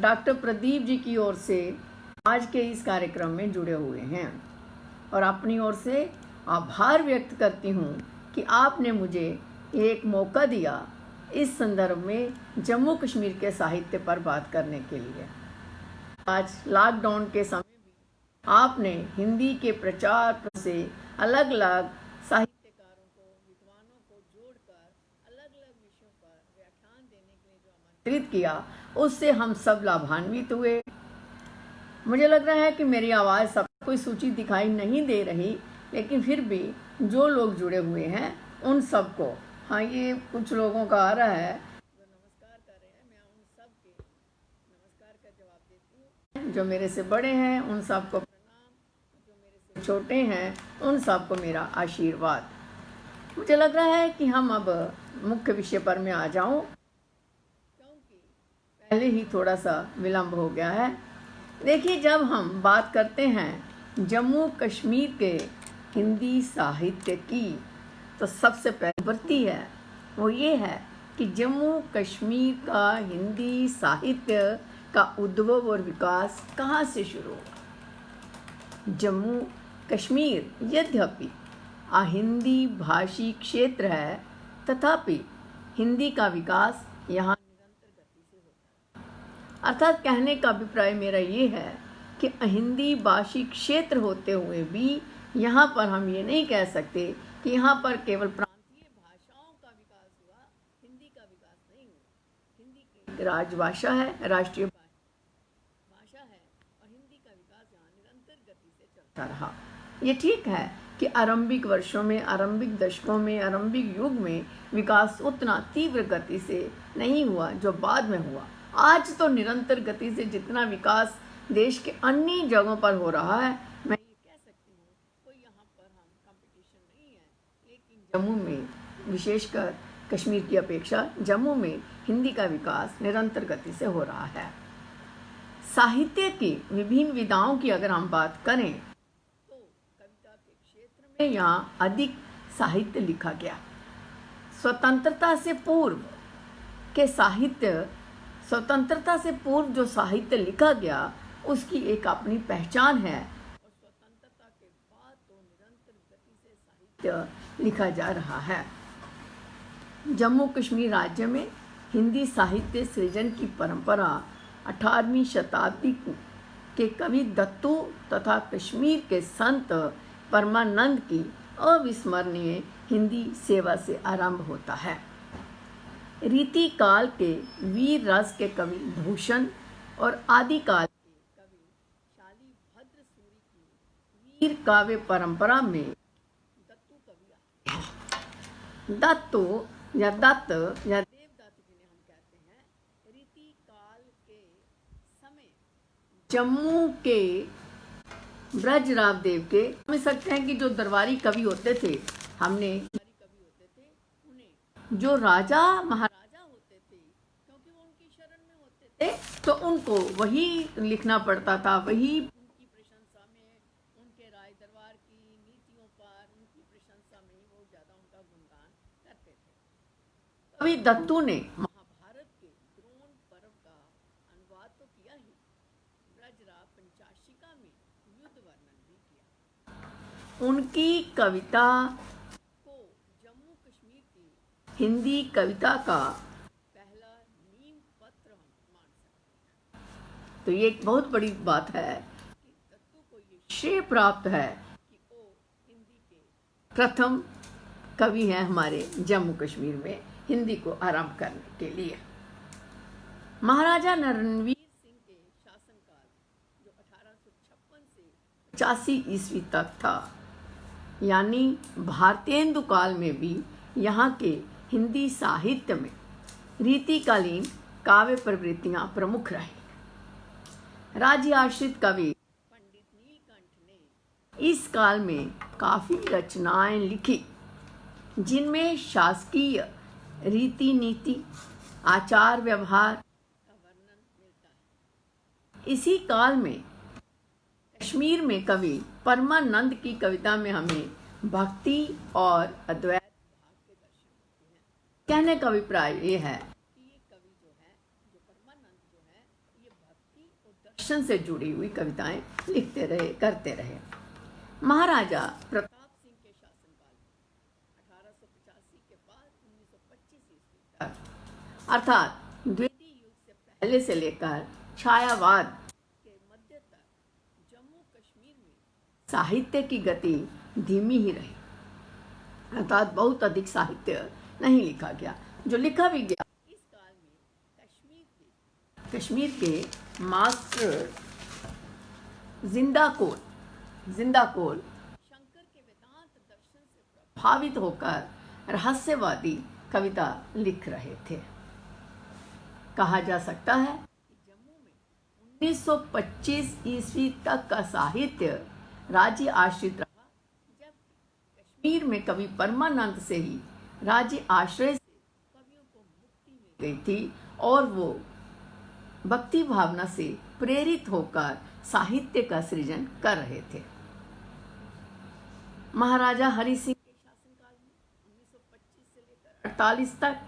Doctor Pradeep ji की ओर से आज के इस कार्यक्रम में जुड़े हुए हैं और अपनी ओर से आभार व्यक्त करती हूँ कि आपने मुझे एक मौका दिया इस संदर्भ में जम्मू कश्मीर के साहित्य पर बात करने के लिए। आज लॉकडाउन के समय भी आपने हिंदी के प्रचार से अलग अलग साहित्यकारों को, विद्वानों को जोड़कर अलग अलग विषयों पर व्याख्यान देने के लिए जो आमंत्रित किया, उससे हम सब लाभान्वित हुए। मुझे लग रहा है कि मेरी आवाज़ सब कोई सूची दिखाई नहीं दे रही, लेकिन फिर भी जो लोग जुड़े हुए हैं उन सबको, हाँ ये कुछ लोगों का आ रहा है जो नमस्कार कर रहे हैं, मैं उन सब के नमस्कार का जवाब देती हूँ। जो मेरे से बड़े हैं उन सबको प्रणाम, जो मेरे से छोटे हैं उन सबको मेरा आशीर्वाद। मुझे लग रहा है कि हम अब मुख्य विषय पर मैं आ जाऊँ, क्योंकि पहले ही थोड़ा सा विलम्ब हो गया है। देखिए, जब हम बात करते हैं जम्मू कश्मीर के हिंदी साहित्य की, तो सबसे पहले बढ़ती है वो ये है कि जम्मू कश्मीर का हिंदी साहित्य का उद्भव और विकास कहाँ से शुरू हुआ। जम्मू कश्मीर यद्यपि हिंदी भाषी क्षेत्र है, तथापि हिंदी का विकास यहाँ निरंतर गति से होता है। अर्थात कहने का अभिप्राय मेरा ये है कि हिंदी भाषी क्षेत्र होते हुए भी यहाँ पर हम ये नहीं कह सकते कि यहाँ पर केवल प्रांतीय भाषाओं का विकास हुआ, हिंदी का विकास नहीं हुआ। हिंदी की राजभाषा है, राष्ट्रीय भाषा है, और हिंदी का विकास यहाँ निरंतर गति से चलता रहा। ये ठीक है कि आरंभिक वर्षों में, आरंभिक दशकों में, आरंभिक युग में विकास उतना तीव्र गति से नहीं हुआ जो बाद में हुआ। आज तो निरंतर गति से जितना विकास देश के अन्य जगहों पर हो रहा है, मैं ये कह सकती हूँ कोई यहाँ पर हम कंपटीशन नहीं है, लेकिन जम्मू में, विशेषकर कश्मीर की अपेक्षा जम्मू में हिंदी का विकास निरंतर गति से हो रहा है। साहित्य की विभिन्न विधाओं की अगर हम बात करें तो कविता के क्षेत्र में यहाँ अधिक साहित्य लिखा गया। स्वतंत्रता से पूर्व के साहित्य, स्वतंत्रता से पूर्व जो साहित्य लिखा गया उसकी एक अपनी पहचान है, और स्वतंत्रता के बाद तो निरंतर गति से साहित्य लिखा जा रहा है। जम्मू कश्मीर राज्य में हिंदी साहित्य सृजन की परंपरा 18वीं शताब्दी के कवि दत्तू तथा कश्मीर के संत परमानंद की अविस्मरणीय हिंदी सेवा से आरंभ होता है। रीति काल के वीर रस के कवि भूषण और आदिकाल के कवि शालिभद्र सूरी की वीर काव्य परंपरा में दत्तू कवि आते हैं। दत्तू या दत्त या देवदत्त जिन्हें हम कहते हैं, रीति काल के समय जम्मू के ब्रजराव देव के, समझ सकते हैं कि जो दरबारी कवि होते थे, जो राजा महाराजा होते थे, क्योंकि वो उनकी शरण में होते थे, तो उनको वही लिखना पड़ता था, वही उनकी प्रशंसा में, उनके राय दरबार की नीतियों पर, उनकी प्रशंसा में ही वो ज्यादा उनका गुणगान करते थे। कवि दत्तू ने महाभारत के द्रोण पर्व का अनुवाद तो किया ही, ब्रजराव पंचाशिका में युद्ध वर्णन भी किया। उनकी कविता हिंदी कविता का पहला नींव पत्र हम मान सकते हैं। तो ये एक बहुत बड़ी बात है कि दत्तू को ये श्रेय प्राप्त है कि वो हिंदी के प्रथम कवि हैं हमारे जम्मू कश्मीर में हिंदी को आरंभ करने के लिए। महाराजा रणवीर सिंह के शासनकाल जो 1856 से 85 ईस्वी तक था, यानी भारतेंदु काल में भी यहाँ के हिंदी साहित्य में रीतिकालीन काव्य प्रवृत्तियां प्रमुख रही। राज्य आश्रित कवि पंडित नीलकंठ ने इस काल में काफी रचनाएं लिखी, जिनमें शासकीय रीति नीति, आचार व्यवहार का वर्णन मिलता है। इसी काल में कश्मीर में कवि परमानंद की कविता में हमें भक्ति और अद्वैत कहने का अभिप्राय ये है कि ये कवि जो है, जो परमानंद जो है, ये दर्शन से जुड़ी हुई कविताएं लिखते रहे, करते रहे। महाराजा प्रताप सिंह के शासनकाल में 1885 के बाद 1925 ईस्वी तक, अर्थात द्वितीय युग से पहले से लेकर छायावाद के मध्य तक, जम्मू कश्मीर में साहित्य की गति धीमी ही रही, अर्थात बहुत अधिक साहित्य नहीं लिखा गया। जो लिखा भी गया इस काल में कश्मीर के मास्टर जिंदा कोल शंकर के वेदांत दर्शन से प्रभावित होकर रहस्यवादी कविता लिख रहे थे। कहा जा सकता है कि जम्मू में 1925 ईस्वी तक का साहित्य राज्य आश्रित रहा, जबकि कश्मीर में कवि परमानंद से ही राज्य आश्रय से कवियों को मुक्ति मिल गई थी और वो भक्ति भावना से प्रेरित होकर साहित्य का सृजन कर रहे थे। महाराजा हरि सिंह के शासनकाल में 1925 से लेकर 48 तक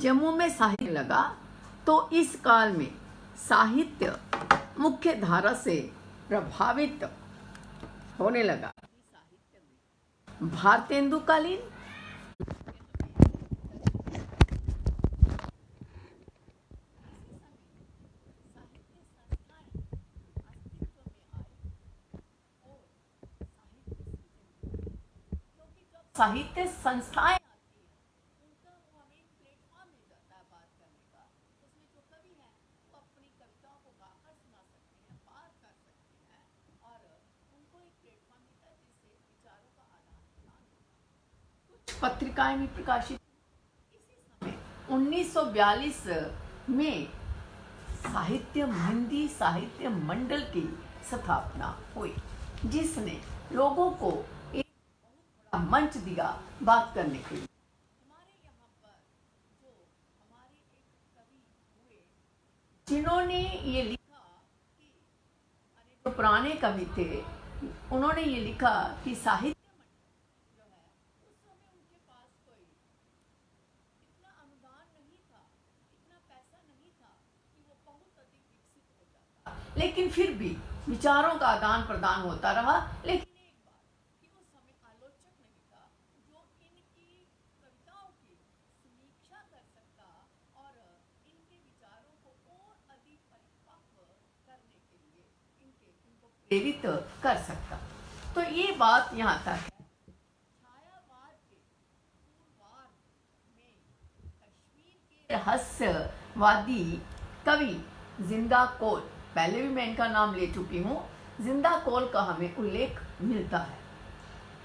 जम्मू में साहित्य लगा, तो इस काल में साहित्य मुख्य धारा से प्रभावित होने लगा। साहित्य में भारतेंदुकालीन साहित्य संस्थाएं आती हैं, उनका वो हमें एक प्लेटफॉर्म मिल जाता है बात करने का। उसमें जो कवि हैं वो अपनी कविताओं को गाकर सुना सकते हैं, बात कर सकते हैं और उनको एक प्लेटफॉर्म मिलता है जिससे विचारों का आदान प्रदान होता है। कुछ पत्रिकाएं भी प्रकाशित। इसी समय 1942 में हिंदी साहित्य मंडल की स्थापना हुई, जिसने लोगों को मंच दिया बात करने के लिए। हमारे यहाँ पर जो हमारे एक कवि हुए जिन्होंने ये लिखा कि जो पुराने कवि थे उन्होंने ये लिखा कि साहित्य मंडल जो है उस समय उनके पास कोई इतना अनुदान नहीं था, इतना पैसा नहीं था कि वो बहुत अधिक विकसित हो जाता, लेकिन फिर भी विचारों का आदान प्रदान होता रहा। लेकिन प्रेरित कर सकता। तो ये बात यहाँ तक है। छायावाद के पूर्वार्ध में कश्मीर के रहस्यवादी कवि जिंदा कोल, पहले भी मैं इनका नाम ले चुकी हूँ, जिंदा कोल का हमें उल्लेख मिलता है,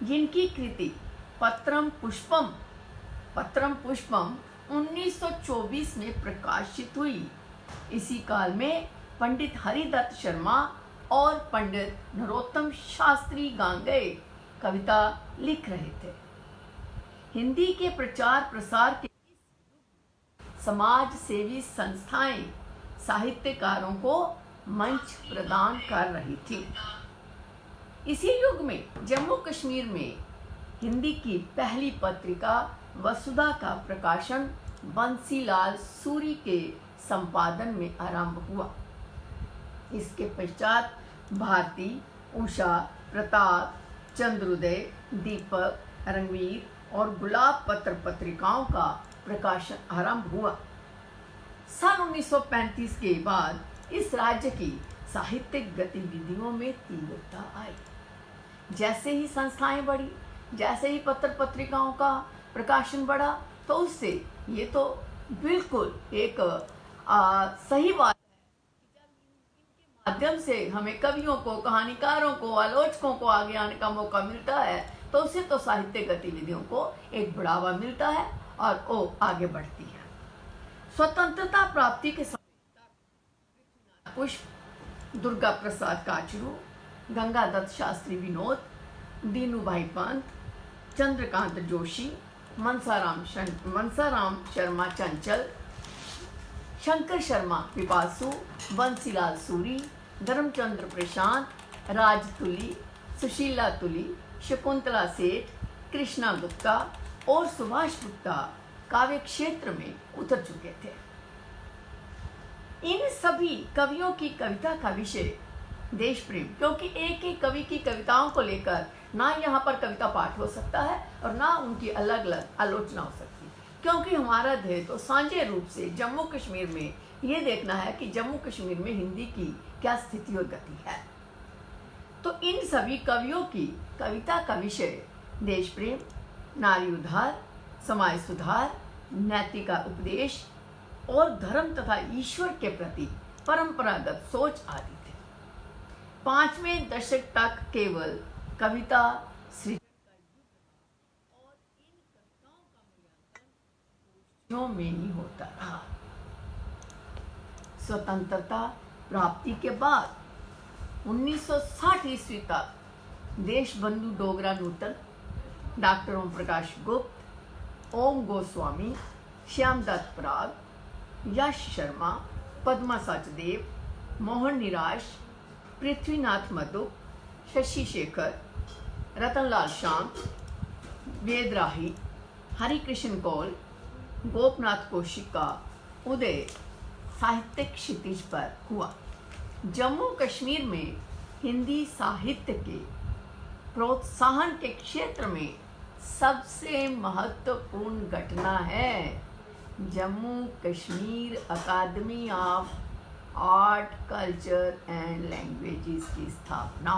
जिनकी कृति पत्रम पुष्पम 1924 में प्रकाशित हुई। इसी काल में पंडित हरिदत्त शर्मा और पंडित नरोत्तम शास्त्री गांगे कविता लिख रहे थे। हिंदी के प्रचार प्रसार के इस युग में समाज सेवी संस्थाएं साहित्यकारों को मंच प्रदान कर रही थी। इसी युग में जम्मू कश्मीर में हिंदी की पहली पत्रिका वसुधा का प्रकाशन बंसीलाल सूरी के संपादन में आरंभ हुआ। इसके पश्चात भारती, उषा, प्रताप, चंद्रोदय, दीपक, रणवीर और गुलाब पत्र पत्रिकाओं का प्रकाशन आरंभ हुआ। सन 1935 के बाद इस राज्य की साहित्यिक गतिविधियों में तीव्रता आई। जैसे ही संस्थाएं बढ़ी, जैसे ही पत्र पत्रिकाओं का प्रकाशन बढ़ा, तो उससे ये तो बिल्कुल एक सही बात माध्यम से हमें कवियों को, कहानीकारों को, आलोचकों को आगे आने का मौका मिलता है, तो उससे तो साहित्य गतिविधियों को एक बढ़ावा मिलता है और वो आगे बढ़ती है। स्वतंत्रता प्राप्ति के समय तक पुष्प, दुर्गा प्रसाद काचरू, गंगादत्त शास्त्री विनोद, दीनूभाई पंत, चंद्रकांत जोशी, मनसाराम शर्मा चंचल, शंकर शर्मा पिपासु, बंसीलाल सूरी, धर्मचंद्र प्रशांत, राज तुली, सुशीला तुली, शकुंतला सेठ, कृष्णा गुप्ता और सुभाष गुप्ता काव्य क्षेत्र में उतर चुके थे। इन सभी कवियों की कविता का विषय देश प्रेम, क्योंकि एक एक कवि की कविताओं को लेकर ना यहाँ पर कविता पाठ हो सकता है और ना उनकी अलग अलग आलोचना हो सकती है, क्योंकि हमारा ध्येय तो साझे रूप से जम्मू कश्मीर में ये देखना है कि जम्मू कश्मीर में हिंदी की क्या स्थिति और गति है। तो इन सभी कवियों की कविता का विषय देश प्रेम, नारी उद्धार, समाज सुधार, नैतिक उपदेश और धर्म तथा ईश्वर के प्रति परंपरागत सोच आदि थे। 5वें दशक तक केवल कविता सृजन का युग रहा और इन कविताओं का मूल्यांकन गोष्ठियों में ही होता रहा। स्वतंत्रता प्राप्ति के बाद 1960 ईस्वी तक देशबंधु डोगरा नूतन, डॉक्टर ओम प्रकाश गुप्त, ओम गोस्वामी, श्यामदत्त पराग, यश शर्मा, पद्मा सचदेव, मोहन निराश, पृथ्वीनाथ मधुक, शशि शेखर, रतनलाल शांत, वेदराही, हरिकृष्ण कौल, गोपनाथ कौशिक का उदय साहित्यिक क्षितिज पर हुआ। जम्मू कश्मीर में हिंदी साहित्य के प्रोत्साहन के क्षेत्र में सबसे महत्वपूर्ण घटना है Jammu Kashmir academy of art, culture and languages की स्थापना।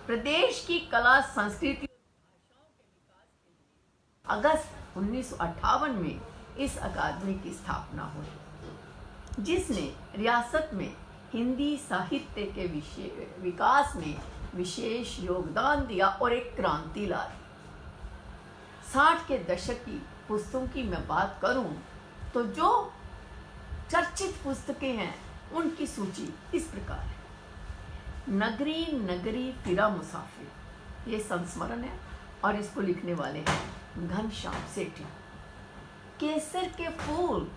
प्रदेश की कला, संस्कृति और भाषाओं के विकास के लिए अगस्त 1958 में इस अकादमी की स्थापना हुई, जिसने रियासत में हिंदी साहित्य के विकास में विशेष योगदान दिया और एक क्रांति ला दी। 60 के दशक की पुस्तकों की मैं बात करूं तो जो चर्चित पुस्तकें हैं उनकी सूची इस प्रकार है। नगरी नगरी फिरा मुसाफिर, ये संस्मरण है और इसको लिखने वाले हैं घनश्याम सेठी। केसर के फूल,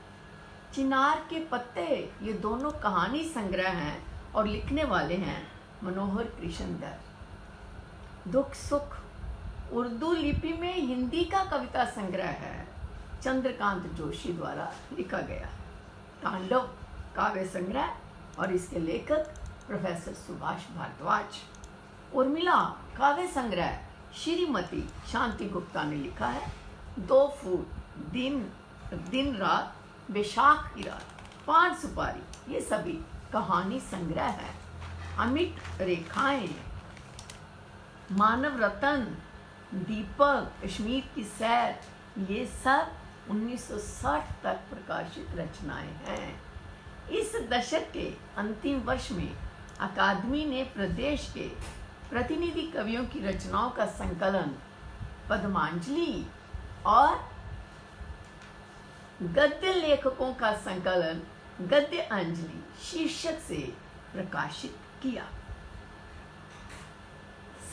चिनार के पत्ते, ये दोनों कहानी संग्रह हैं और लिखने वाले हैं मनोहर कृष्णदत्त। दुख सुख उर्दू लिपि में हिंदी का कविता संग्रह है, चंद्रकांत जोशी द्वारा लिखा गया। तांडव काव्य संग्रह और इसके लेखक प्रोफेसर सुभाष भारद्वाज। उर्मिला काव्य संग्रह श्रीमती शांति गुप्ता ने लिखा है। 2 फूल, दिन रात, बैसाख की रात, 5 सुपारी, ये सभी कहानी संग्रह है। अमिट रेखाएं, मानव रतन, दीपक, कश्मीर की सैर, ये सब 1960 तक प्रकाशित रचनाएं हैं। इस दशक के अंतिम वर्ष में अकादमी ने प्रदेश के प्रतिनिधि कवियों की रचनाओं का संकलन पद्मांजलि और गद्य लेखकों का संकलन गद्य अंजलि शीर्षक से प्रकाशित किया।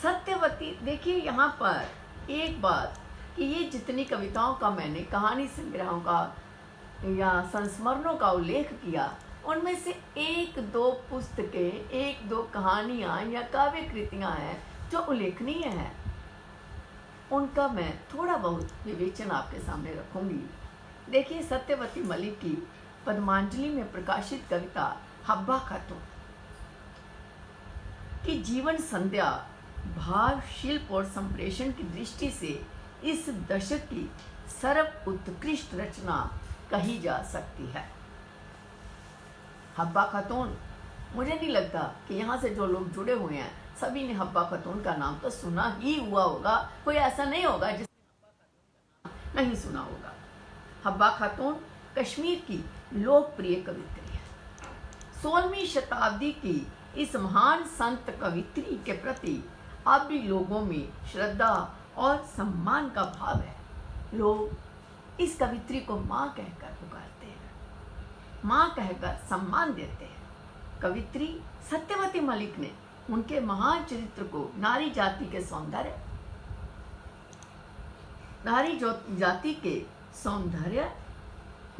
सत्यवती, देखिए यहाँ पर एक बात कि ये जितनी कविताओं का मैंने कहानी संग्रहों का या संस्मरणों का उल्लेख किया, उनमें से 1-2 पुस्तकें, 1-2 कहानियाँ या काव्य कृतियाँ हैं जो उल्लेखनीय हैं, उनका मैं थोड़ा बहुत विवेचन आपके सामने रखूंगी। देखिए, सत्यवती मलिक की पद्मांजलि में प्रकाशित कविता हब्बा खातून की जीवन संध्या भाव, शिल्प और संप्रेषण की दृष्टि से इस दशक की सर्व उत्कृष्ट रचना कही जा सकती है। हब्बा खातून, मुझे नहीं लगता कि यहाँ से जो लोग जुड़े हुए हैं सभी ने हब्बा खातून का नाम तो सुना ही हुआ होगा। कोई ऐसा नहीं होगा जिसने हब्बा खातून का नाम नहीं सुना होगा। हब्बा खातून कश्मीर की लोकप्रिय कवित्री है। 16वीं शताब्दी की इस महान संत कवित्री के प्रति अब भी लोगों में श्रद्धा और सम्मान का भाव है। लोग इस कवित्री को माँ कहकर पुकारते हैं, माँ कहकर सम्मान देते हैं। कवित्री सत्यवती मलिक ने उनके महान चरित्र को, नारी जाति के सौंदर्य, नारी जाति के सौंदर्य,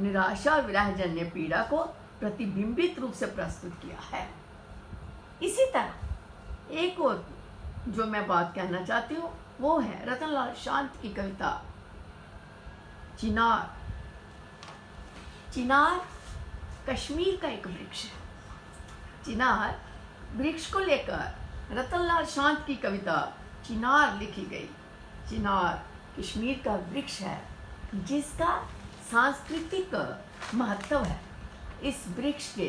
निराशा, विरहजन्य पीड़ा को प्रतिबिंबित रूप से प्रस्तुत किया है। इसी तरह एक और जो मैं बात कहना चाहती हूँ वो है रतनलाल शांत की कविता चिनार। चिनार कश्मीर का एक वृक्ष है। चिनार वृक्ष को लेकर रतनलाल शांत की कविता चिनार लिखी गई। चिनार कश्मीर का वृक्ष है जिसका सांस्कृतिक महत्व है। इस वृक्ष के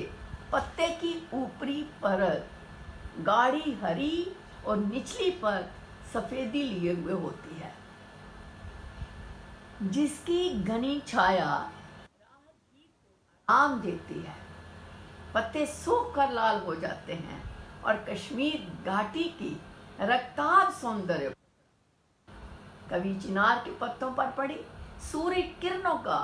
पत्ते की ऊपरी परत गाढ़ी हरी और निचली पर सफेदी लिए हुए होती है, जिसकी घनी छाया आराम देती है। पत्ते सूख कर लाल हो जाते हैं और कश्मीर घाटी की रक्ताब सौंदर्य कवि चिनार के पत्तों पर पड़ी सूर्य किरणों का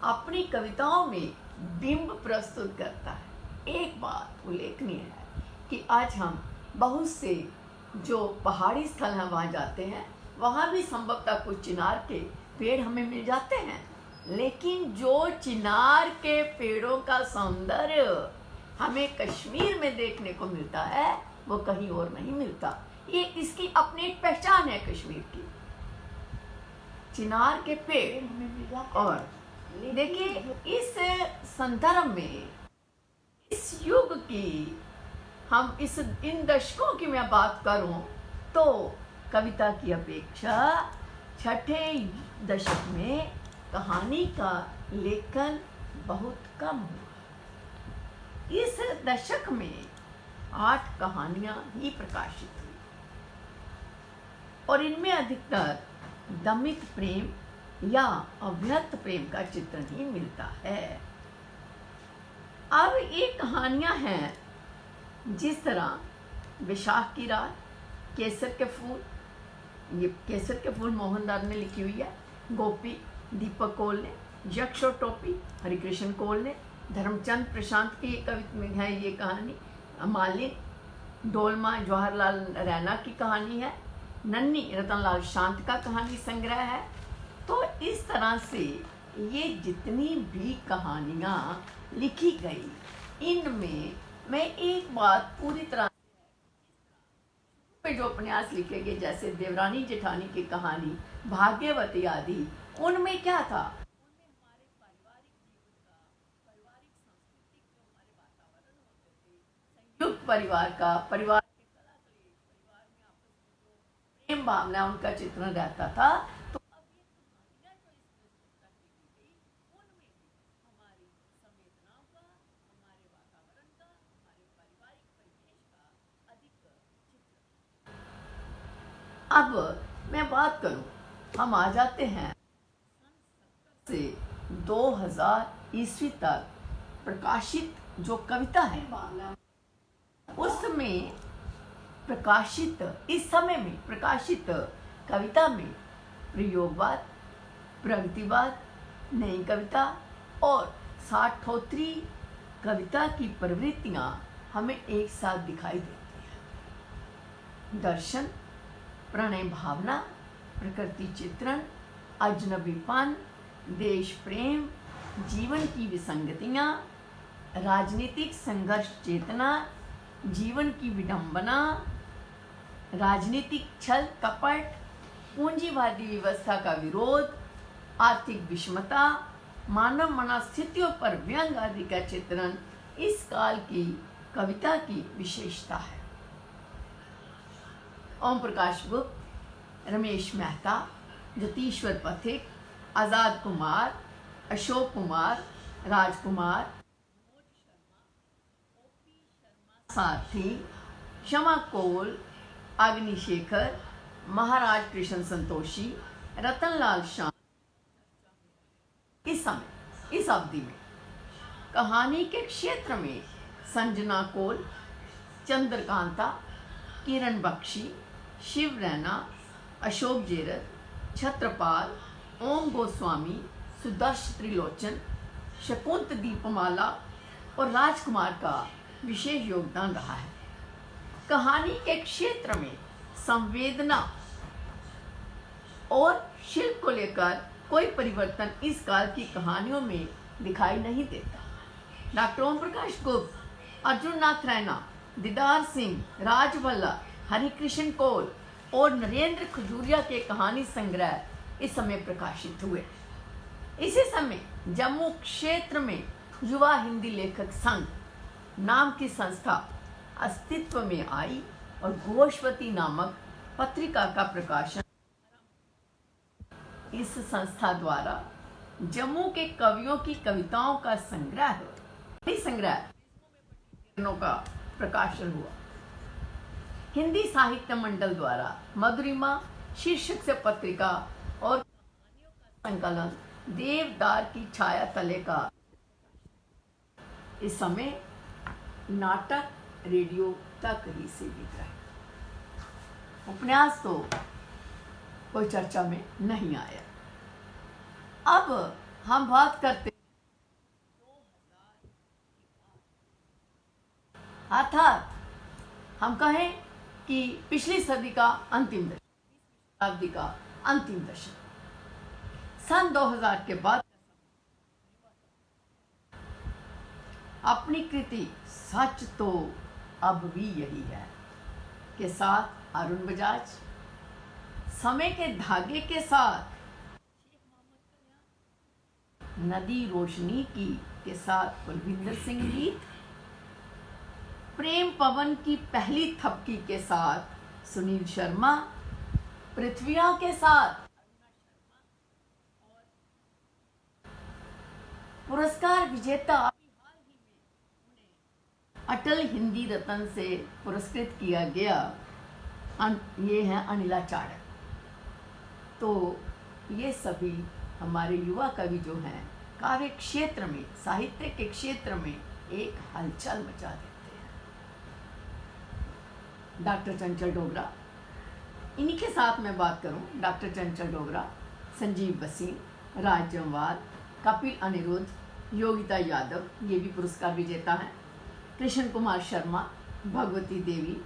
अपनी कविताओं में बिंब प्रस्तुत करता है। एक बात उल्लेखनीय है कि आज हम बहुत से जो पहाड़ी स्थल हैं वहाँ जाते हैं, वहाँ भी संभवतः कुछ चिनार के पेड़ हमें मिल जाते हैं, लेकिन जो चिनार के पेड़ों का सौंदर्य हमें कश्मीर में देखने को मिलता है वो कहीं और नहीं मिलता। ये इसकी अपनी एक पहचान है कश्मीर की, चिनार के पेड़। और देखिए इस संदर्भ में इस युग की हम इन दशकों की मैं बात करूं तो कविता की अपेक्षा छठे दशक में कहानी का लेखन बहुत कम हुआ। इस दशक में 8 कहानियां ही प्रकाशित हुई और इनमें अधिकतर दमित प्रेम या अव्यक्त प्रेम का चित्रण ही मिलता है। अब ये कहानियां हैं जिस तरह विशाख की रात, केसर के फूल, ये केसर के फूल मोहनदास ने लिखी हुई है, गोपी दीपक कोल ने, यक्ष और टोपी हरिकृष्ण कोल ने, धर्मचंद प्रशांत की कविता में है ये कहानी, मालिक डोलमा जवाहरलाल रैना की कहानी है, नन्ही रतनलाल शांत का कहानी संग्रह है। तो इस तरह से ये जितनी भी कहानियाँ लिखी गई, इनमें मैं एक बात पूरी तरह पे जो उपन्यास लिखे गए जैसे देवरानी जेठानी की कहानी, भाग्यवती आदि, उनमें क्या था, उनमें हमारे पारिवारिक जीवन का, पारिवारिक सांस्कृतिक जो हमारे वातावरण होते थे, संयुक्त परिवार का, परिवार के कला क्लेश, परिवार में आपस में जो प्रेम भावना उनका चित्रण रहता था। तो अब ये कहानियां जो इस प्रस्तुतता की गई, उनमें भी हमारी संवेदनाओं का, हमारे वातावरण का, हमारे पारिवारिक परिवेश का अधिक चित्रण। अब मैं बात करूं, हम आ जाते हैं से 2000 ईस्वी तक प्रकाशित जो कविता है, उसमें प्रकाशित, इस समय में प्रकाशित कविता में प्रयोगवाद, प्रगतिवाद, नई कविता और साठोत्तरी कविता की प्रवृत्तियां हमें एक साथ दिखाई देती हैं। दर्शन, प्रणय भावना, प्रकृति चित्रण, अजनबीपन, देश प्रेम, जीवन की विसंगतियाँ, राजनीतिक संघर्ष चेतना, जीवन की विडंबना, राजनीतिक छल कपट, पूंजीवादी व्यवस्था का विरोध, आर्थिक विषमता, मानव मनस्थितियों पर व्यंग आदि का चित्रण इस काल की कविता की विशेषता है। ओम प्रकाश गुप्त, रमेश मेहता, ज्योतिश्वर पथिक, आज़ाद कुमार, अशोक कुमार, राजकुमार, साथी, क्षमा कोल, अग्निशेखर, महाराज कृष्ण संतोषी, रतनलाल शांत इस समय, इस अवधि में कहानी के क्षेत्र में संजना कोल, चंद्रकांता, किरण बख्शी, शिव रैना, अशोक जेरत, छत्रपाल, ओम गोस्वामी, सुदर्श त्रिलोचन, शकुंत दीपमाला और राजकुमार का विशेष योगदान रहा है। कहानी के क्षेत्र में संवेदना और शिल्प को लेकर कोई परिवर्तन इस काल की कहानियों में दिखाई नहीं देता। डॉक्टर ओम प्रकाश गुप्त, अर्जुन नाथ रैना, दीदार सिंह, राजभल्ला, हरिकृष्ण कोल और नरेंद्र खजूरिया के कहानी संग्रह इस समय प्रकाशित हुए। इसी समय जम्मू क्षेत्र में युवा हिंदी लेखक संघ नाम की संस्था अस्तित्व में आई और घोषवती नामक पत्रिका का प्रकाशन इस संस्था द्वारा जम्मू के कवियों की कविताओं का संग्रह का प्रकाशन हुआ। हिंदी साहित्य मंडल द्वारा मधुरिमा शीर्षक से पत्रिका और कहानियों का संकलन देवदार की छाया तले का इस समय नाटक रेडियो तक ही सीमित रहे। उपन्यास तो कोई चर्चा में नहीं आया। अब हम बात करते हैं 2000 अर्थात हम कहें कि पिछली सदी का अंतिम दशक, शताब्दी का अंतिम दशक, सन 2000 के बाद अपनी कृति सच तो अब भी यही है के साथ अरुण बजाज, समय के धागे के साथ नदी रोशनी की के साथ कुलविंदर सिंह गीत, प्रेम पवन की पहली थपकी के साथ सुनील शर्मा, पृथ्विया के साथ पुरस्कार विजेता अटल हिंदी रत्न से पुरस्कृत किया गया ये है अनिला चाणक्य। तो ये सभी हमारे युवा कवि जो हैं काव्य क्षेत्र में, साहित्य के क्षेत्र में एक हलचल मचा देते हैं। डॉक्टर चंचल डोगरा, इन्हीं के साथ मैं बात करूं, डॉक्टर चंचल डोगरा, संजीव वसीम, राज जम्वाल, कपिल अनिरुद्ध, योगिता यादव, ये भी पुरस्कार विजेता हैं, कृष्ण कुमार शर्मा, भगवती देवी,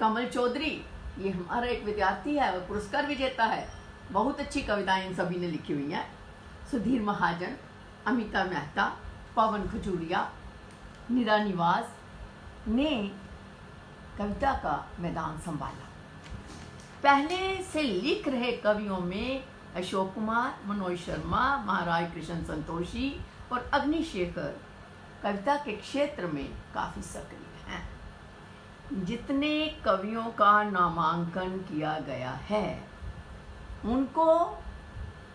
कमल चौधरी, ये हमारा एक विद्यार्थी है, वह पुरस्कार विजेता है, बहुत अच्छी कविताएं इन सभी ने लिखी हुई हैं, सुधीर महाजन, अमिता मेहता, पवन खजूरिया, नीरा निवास ने कविता का मैदान संभाला। पहले से लिख रहे कवियों में अशोक कुमार, मनोज शर्मा, महाराज कृष्ण संतोषी और अग्निशेखर कविता के क्षेत्र में काफी सक्रिय हैं। जितने कवियों का नामांकन किया गया है उनको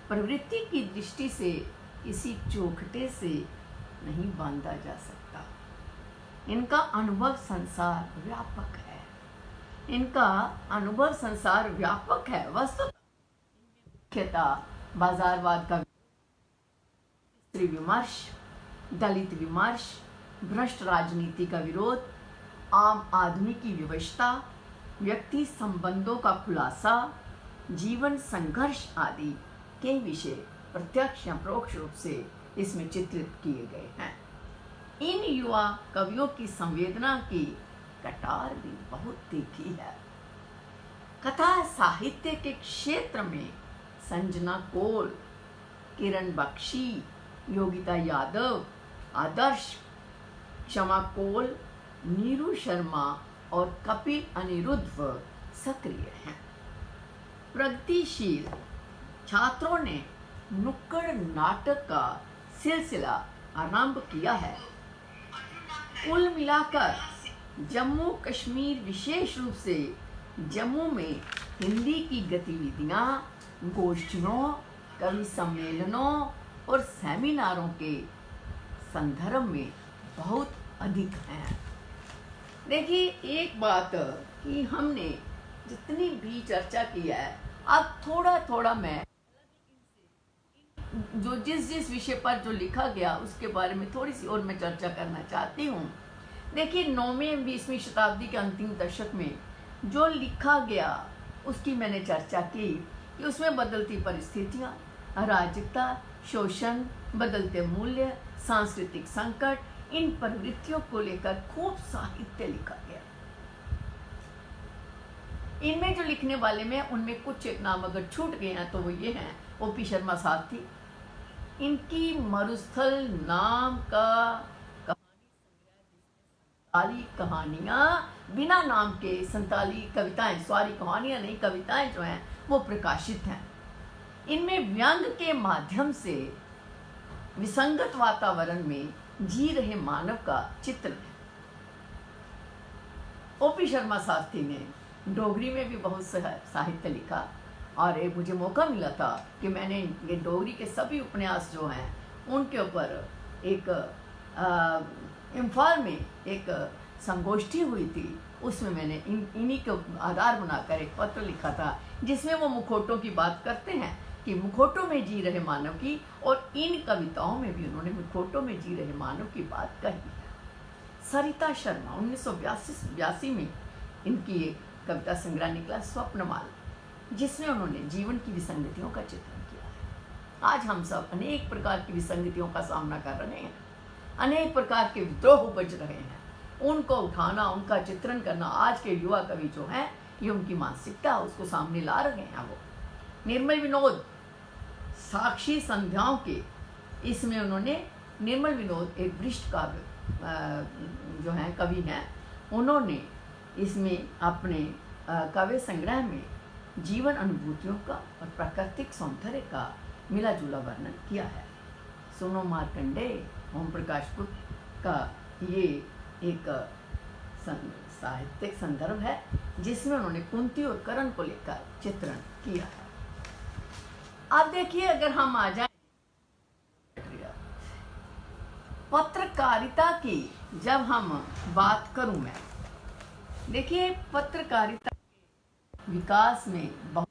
प्रवृत्ति की दृष्टि से किसी चौखटे से नहीं बांधा जा सकता। इनका अनुभव संसार व्यापक है, इनका अनुभव संसार व्यापक है। मुख्यतः बाजारवाद का, स्त्री विमर्श, दलित विमर्श, भ्रष्ट राजनीति का विरोध, आम आदमी की विवशता, व्यक्ति संबंधों का खुलासा, जीवन संघर्ष आदि के विषय प्रत्यक्ष या परोक्ष रूप से इसमें चित्रित किए गए हैं। इन युवा कवियों की संवेदना की कटार भी बहुत तीखी है। कथा साहित्य के क्षेत्र में संजना कौल, किरण बख्शी, योगिता यादव, आदर्श, क्षमा कौल, नीरू शर्मा और कपिल अनिरुद्ध सक्रिय हैं। प्रगतिशील छात्रों ने नुक्कड़ नाटक का सिलसिला आरंभ किया है। कुल मिलाकर जम्मू कश्मीर, विशेष रूप से जम्मू में हिंदी की गतिविधियां गोष्ठियों, कवि सम्मेलनों और सेमिनारों के संदर्भ में बहुत अधिक हैं। देखिए, एक बात कि हमने जितनी भी चर्चा की है, अब थोड़ा थोड़ा मैं जो जिस विषय पर जो लिखा गया उसके बारे में थोड़ी सी और मैं चर्चा करना चाहती हूँ। देखिए, 9वीं 20वीं शताब्दी के अंतिम दशक में जो लिखा गया उसकी मैंने चर्चा की कि उसमें बदलती परिस्थितियाँ, अराजकता, शोषण, बदलते मूल्य, सांस्कृतिक संकट, इन प्रवृत्तियों को लेकर खूब साहित्य लिखा गया। इनमें जो लिखने वाले में उनमें कुछ एक नाम अगर छूट गए हैं तो वो ये हैं, ओपी शर्मा साहब थी। इनकी मरुस्थल नाम का कहानी कहानियां बिना नाम के 47 कविताएं, सॉरी कहानियां नहीं, कविताएं जो हैं वो प्रकाशित हैं। इनमें व्यंग के माध्यम से विसंगत वातावरण में जी रहे मानव का चित्र है। ओपी शर्मा शास्त्री ने डोगरी में भी बहुत साहित्य लिखा और एक मुझे मौका मिला था कि मैंने ये डोगरी के सभी उपन्यास जो हैं उनके ऊपर एक इम्फाल में एक संगोष्ठी हुई थी, उसमें मैंने इन्हीं को आधार बनाकर एक पत्र लिखा था जिसमें वो मुखौटों की बात करते हैं कि मुखौटों में जी रहे मानव की, और इन कविताओं में भी उन्होंने मुखौटों में जी रहे मानव की बात कही है। सरिता शर्मा 1982 में इनकी एक कविता संग्रह निकला स्वप्नमाल, जिसमें उन्होंने जीवन की विसंगतियों का चित्रण किया है। आज हम सब अनेक प्रकार की विसंगतियों का सामना कर रहे हैं, अनेक प्रकार के विद्रोह उपज रहे हैं, उनको उठाना, उनका चित्रण करना आज के युवा कवि जो हैं ये उनकी मानसिकता उसको सामने ला रहे हैं। वो निर्मल विनोद साक्षी संध्याओं के, इसमें उन्होंने निर्मल विनोद एक वरिष्ठ काव्य जो हैं कवि हैं, उन्होंने इसमें अपने काव्य संग्रह में जीवन अनुभूतियों का और प्राकृतिक सौंदर्य का मिला जुला वर्णन किया है। सुनो मार्कंडेय ओम प्रकाश गुप्त का ये एक साहित्यिक संदर्भ है जिसमें उन्होंने कुंती और कर्ण को लेकर चित्रण किया है। अब देखिए, अगर हम आ जाए पत्रकारिता की, जब हम बात करूं मैं, देखिए पत्रकारिता विकास में बहुत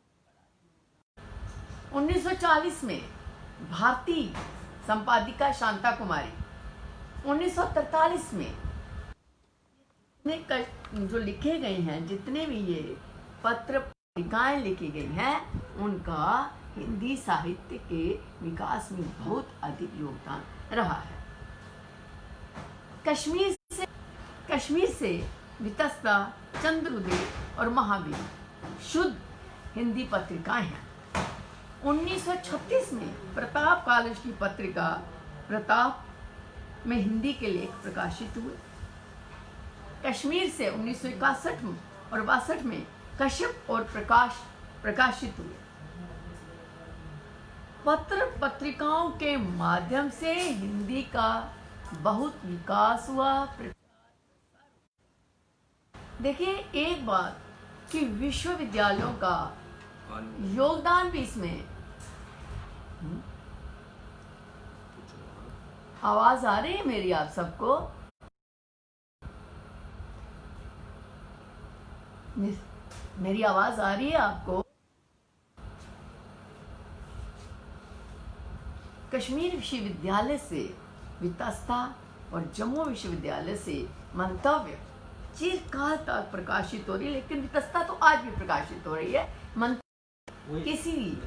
1940 में भारतीय संपादिका शांता कुमारी, 1943 में जो लिखे गए हैं, जितने भी ये पत्र पत्रिकाएं लिखी गई हैं, उनका हिंदी साहित्य के विकास में बहुत अधिक योगदान रहा है। कश्मीर से वितस्ता, चंद्रोदय और महावीर शुद्ध हिंदी पत्रिकाएं हैं। 1936 में प्रताप कॉलेज की पत्रिका प्रताप में हिंदी के लेख प्रकाशित हुए। कश्मीर से 1961 और 62 में कश्यप और प्रकाश प्रकाशित हुए। पत्र पत्रिकाओं के माध्यम से हिंदी का बहुत विकास हुआ। देखिए एक बात कि विश्वविद्यालयों का योगदान भी इसमें, आवाज आ रही है मेरी आप सबको? मेरी आवाज आ रही है आपको? कश्मीर विश्वविद्यालय से वितस्ता और जम्मू विश्वविद्यालय से मंतव्य चिरकाल तक प्रकाशित हो रही है, लेकिन वितस्ता तो आज भी प्रकाशित हो रही है। किसी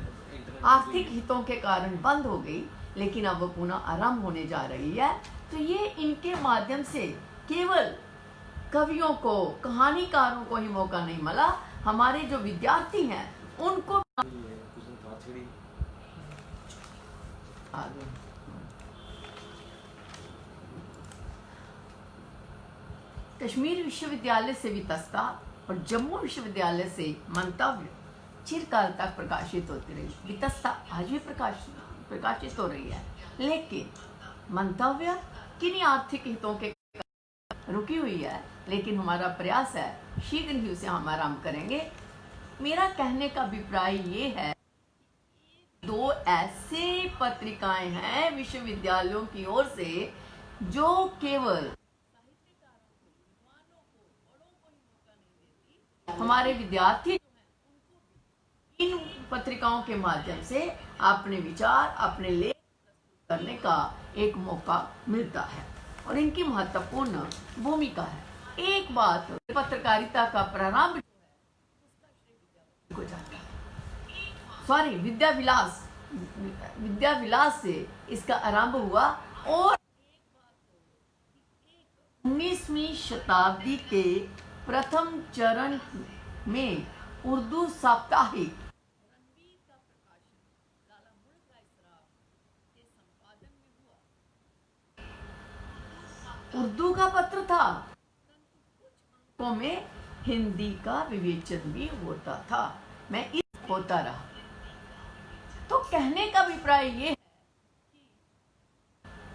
आर्थिक हितों के कारण बंद हो गई, लेकिन अब वो पुनः आरंभ होने जा रही है। तो ये इनके माध्यम से केवल कवियों को, कहानीकारों को ही मौका नहीं मिला, हमारे जो विद्यार्थी हैं उनको कश्मीर विश्वविद्यालय से वितस्ता और जम्मू विश्वविद्यालय से मंतव्य चिरकाल तक प्रकाशित होती रही। वितस्ता आज भी प्रकाशित हो रही है, लेकिन मंतव्य किन्हीं आर्थिक हितों के रुकी हुई है, लेकिन हमारा प्रयास है शीघ्र ही उसे हम आरंभ करेंगे। मेरा कहने का अभिप्राय ये है, दो ऐसे पत्रिकाएं हैं विश्वविद्यालयों की ओर से जो केवल हमारे विद्यार्थी इन पत्रिकाओं के माध्यम से अपने विचार, अपने लेख करने का एक मौका मिलता है और इनकी महत्वपूर्ण भूमिका है। एक बात, पत्रकारिता का प्रारंभ सॉरी विद्या विलास से इसका आरंभ हुआ और 19वीं शताब्दी के प्रथम चरण में उर्दू साप्ताहिक उर्दू का पत्र था, में हिंदी का विवेचन भी होता था। मैं इस होता रहा। तो कहने का अभिप्राय ये है,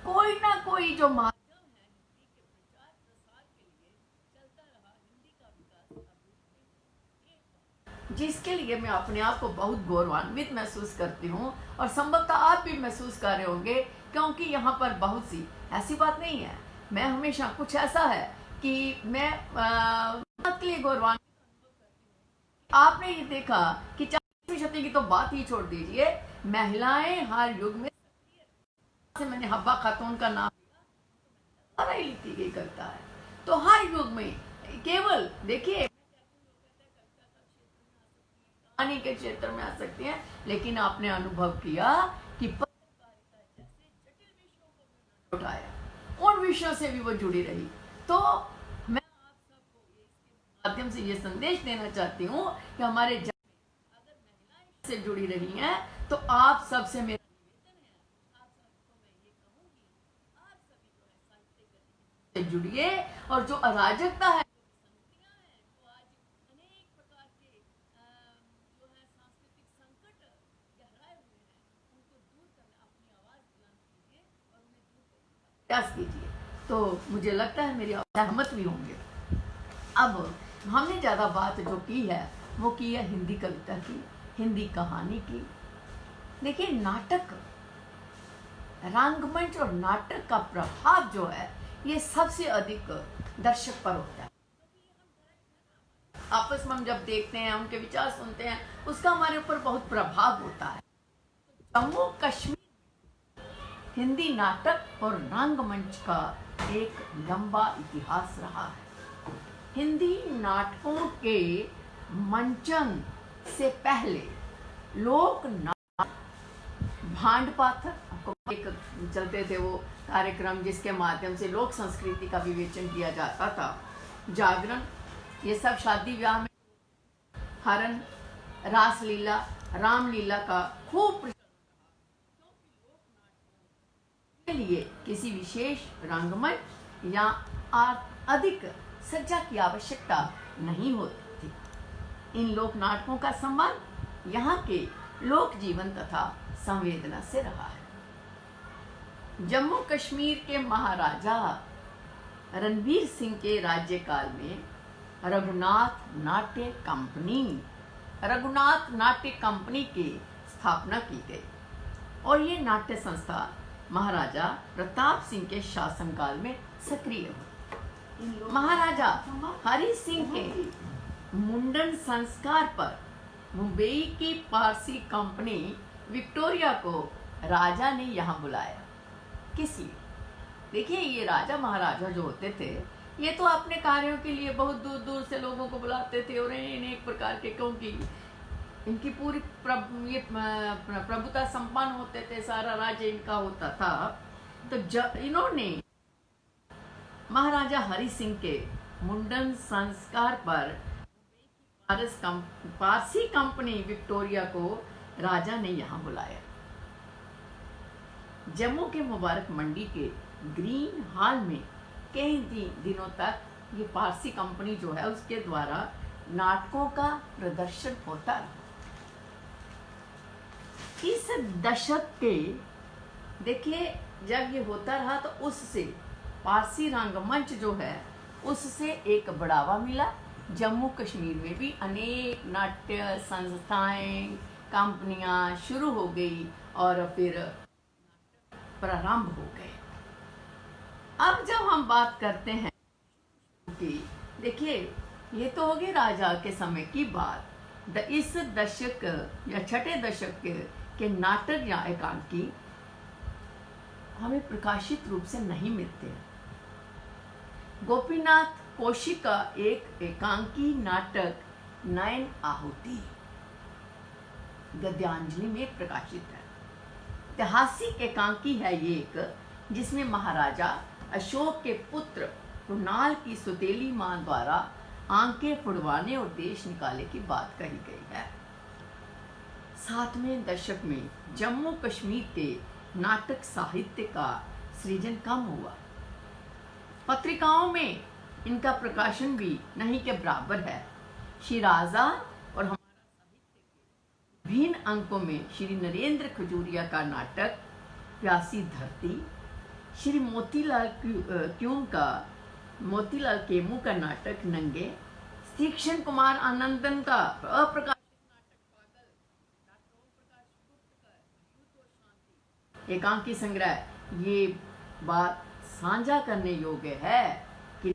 कोई ना कोई जो जिसके लिए मैं अपने आप को बहुत गौरवान्वित महसूस करती हूँ, और संभवतः आप भी महसूस कर रहे होंगे, क्योंकि यहाँ पर बहुत सी ऐसी बात नहीं है। मैं हमेशा कुछ ऐसा है कि मैं के लिए गौरवान्वित। आपने ये देखा कि 40वीं शताब्दी की तो बात ही छोड़ दीजिए, महिलाएं हर युग में, से मैंने हब्बा खातून का नाम ही लिखी गई करता है, तो हर युग में केवल देखिए कहानी के क्षेत्र में आ सकती हैं, लेकिन आपने अनुभव किया कि पत्रकारिता जैसे जटिल विषयों को भी उठाया, उन विषयों से भी वो जुड़ी रही। तो मैं आप सबको इसके माध्यम से ये संदेश देना चाहती हूँ कि हमारे अगर महिलाएं से जुड़ी रही हैं, तो आप सबसे मेरा निवेदन है, आप सबको मैं ये कहूंगी, आप सभी जो है साहित्य गतिविधि से जुड़िए, और जो अराजकता है, प्रयास कीजिए। तो मुझे लगता है मेरी सहमत भी होंगे। अब हमने ज़्यादा बात जो की है वो की है हिंदी कविता की, हिंदी कहानी की। देखिए, नाटक, रंगमंच और नाटक का प्रभाव जो है ये सबसे अधिक दर्शक पर होता है। आपस में हम जब देखते हैं, उनके विचार सुनते हैं, उसका हमारे ऊपर बहुत प्रभाव होता है। जम्मू कश्मीर हिंदी नाटक और रंगमंच का एक लंबा इतिहास रहा है। हिंदी नाटकों के मंचन से पहले लोक नाटक, भांड पाथर, आपको एक चलते थे वो कार्यक्रम जिसके माध्यम से लोक संस्कृति का विवेचन किया जाता था, जागरण, ये सब शादी ब्याह में हरण, रासलीला, रामलीला का खूब के लिए किसी विशेष रंगमंच या अधिक सज्जा की आवश्यकता नहीं होती थी। इन लोक नाटकों का संबंध यहाँ के लोक जीवन तथा संवेदना से रहा है। जम्मू कश्मीर के महाराजा रणवीर सिंह के राज्यकाल में रघुनाथ नाट्य कंपनी की स्थापना की गई, और ये नाट्य संस्था महाराजा प्रताप सिंह के शासनकाल में सक्रिय हुई। महाराजा हरि सिंह के मुंडन संस्कार पर मुंबई की पारसी कंपनी विक्टोरिया को राजा ने यहाँ बुलाया। किस लिए? देखिए, ये राजा महाराजा जो होते थे, ये तो अपने कार्यों के लिए बहुत दूर दूर से लोगों को बुलाते थे, और इन्हें एक प्रकार के, क्योंकि इनकी पूरी प्रभुता संपन्न होते थे, सारा राज्य इनका होता था। तो इन्होंने महाराजा हरि सिंह के मुंडन संस्कार पर पारसी कंपनी विक्टोरिया को राजा ने यहाँ बुलाया। जम्मू के मुबारक मंडी के ग्रीन हॉल में कई दिनों तक ये पारसी कंपनी जो है उसके द्वारा नाटकों का प्रदर्शन होता रहा। इस दशक के, देखिए, जब ये होता रहा तो उससे पारसी रंगमंच जो है उससे एक बढ़ावा मिला। जम्मू कश्मीर में भी अनेक नाट्य संस्थाएं, कंपनियां शुरू हो गई और फिर प्रारंभ हो गए। अब जब हम बात करते हैं कि, देखिए, ये तो होगी राजा के समय की बात। इस दशक या छठे दशक के नाटक या एकांकी हमें प्रकाशित रूप से नहीं मिलते। गोपीनाथ कौशिक का एक एकांकी नाटक नयन आहुति गद्यांजलि में प्रकाशित है। ऐतिहासिक एकांकी है ये एक, जिसमें महाराजा अशोक के पुत्र कुणाल की सुतेली मां द्वारा आंखें फुड़वाने और देश निकाले की बात कही गई है। 7वें दशक में जम्मू कश्मीर के नाटक साहित्य का सृजन कम हुआ। पत्रिकाओं में इनका प्रकाशन भी नहीं के बराबर है। शिराजा और हमारा साहित्य के भिन्न अंकों में श्री नरेंद्र खजूरिया का नाटक प्यासी धरती, श्री मोतीलाल केमू का नाटक नंगे, तीक्ष्ण कुमार आनंदन का अप्रकाशित एकांकी संग्रह ये बात साझा करने योग्य है कि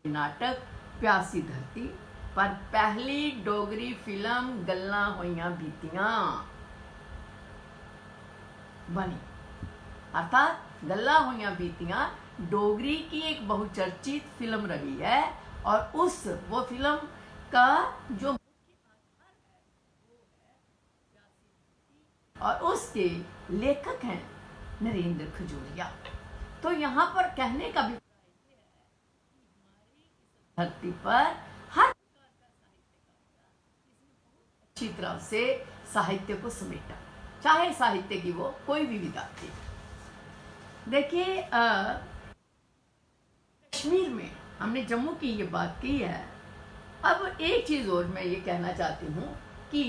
नाटक प्यासी धरती पर पहली डोगरी फिल्म गल्लां होइयां बीतियां बनी। अर्थात गल्लां होइयां बीतियां डोगरी की एक बहुचर्चित फिल्म रही है और वो फिल्म का जो और उसके लेखक हैं नरेंद्र खजूरिया। तो यहाँ पर कहने का भी धरती पर हर अच्छी तरह से साहित्य को समेटा, चाहे साहित्य की वो कोई भी विधा थी। देखिए कश्मीर में हमने जम्मू की ये बात की है। अब एक चीज और मैं ये कहना चाहती हूँ कि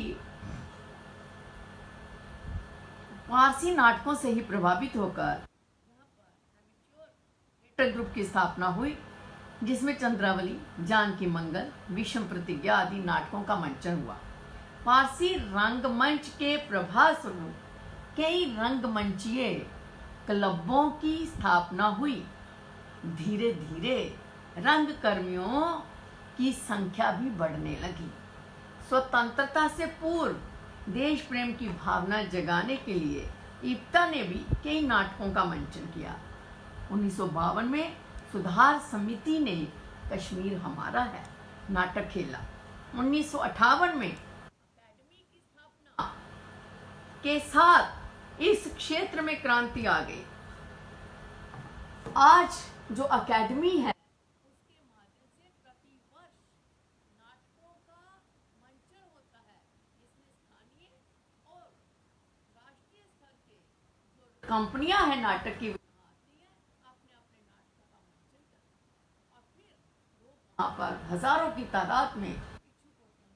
फारसी नाटकों से ही प्रभावित होकर थिएटर ग्रुप की स्थापना हुई, जिसमें चंद्रावली, जानकी मंगल, विषम प्रतिज्ञा आदि नाटकों का मंचन हुआ। फारसी रंगमंच के प्रभाव स्वरूप कई रंगमंचीय क्लबों की स्थापना हुई। धीरे धीरे रंगकर्मियों की संख्या भी बढ़ने लगी। स्वतंत्रता से पूर्व देश प्रेम की भावना जगाने के लिए इप्टा ने भी कई नाटकों का मंचन किया। 1952 में सुधार समिति ने कश्मीर हमारा है नाटक खेला। 1958 में अकादमी की स्थापना के साथ इस क्षेत्र में क्रांति आ गई। आज जो अकादमी है उसके माध्यम से प्रति वर्ष नाटकों का मंचन होता है, जिसमें स्थानीय और राष्ट्रीय स्तर के जो कंपनियां हैं नाटक की आती हैं, अपने अपने नाटकों का मंचन करती हैं और फिर लोग वहाँ पर हजारों की तादाद में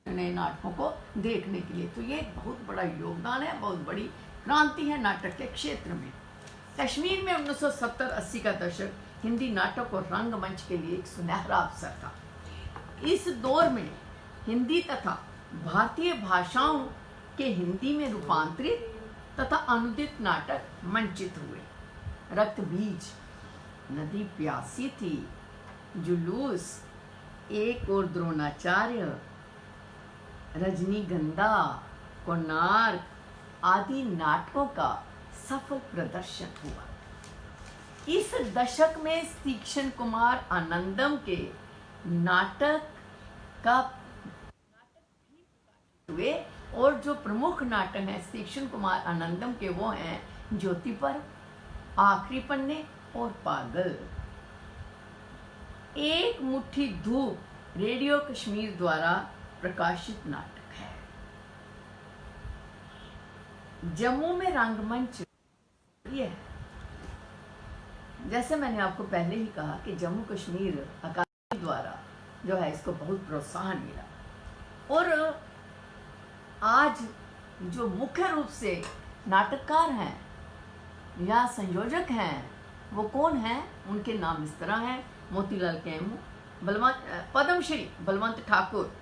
नए नाटकों को देखने के लिए। तो ये बहुत बड़ा योगदान है, बहुत बड़ी क्रांति है नाटक के क्षेत्र में। कश्मीर में 1970-80 का दशक हिंदी नाटक और रंगमंच के लिए एक सुनहरा अवसर था। इस दौर में हिंदी तथा भारतीय भाषाओं के हिंदी में रूपांतरित तथा अनुदित नाटक मंचित हुए। रक्त बीज, नदी प्यासी थी, जुलूस, एक और द्रोणाचार्य, रजनीगंधा, कोणार्क आदि नाटकों का सफल प्रदर्शन हुआ। इस दशक में तीक्ष्ण कुमार आनंदम के नाटक भी हुए और जो प्रमुख नाटक हैं तीक्ष्ण कुमार आनंदम के वो हैं ज्योति पर्व, आखिरी पन्ने और पागल। एक मुट्ठी धूप रेडियो कश्मीर द्वारा प्रकाशित नाटक है। जम्मू में रंगमंच ये है। जैसे मैंने आपको पहले ही कहा कि जम्मू कश्मीर अकादमी द्वारा जो है इसको बहुत प्रोत्साहन मिला और आज जो मुख्य रूप से नाटककार हैं या संयोजक हैं वो कौन हैं, उनके नाम इस तरह हैं: मोतीलाल केमू, पद्मश्री बलवंत ठाकुर,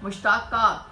मुश्ताक काक,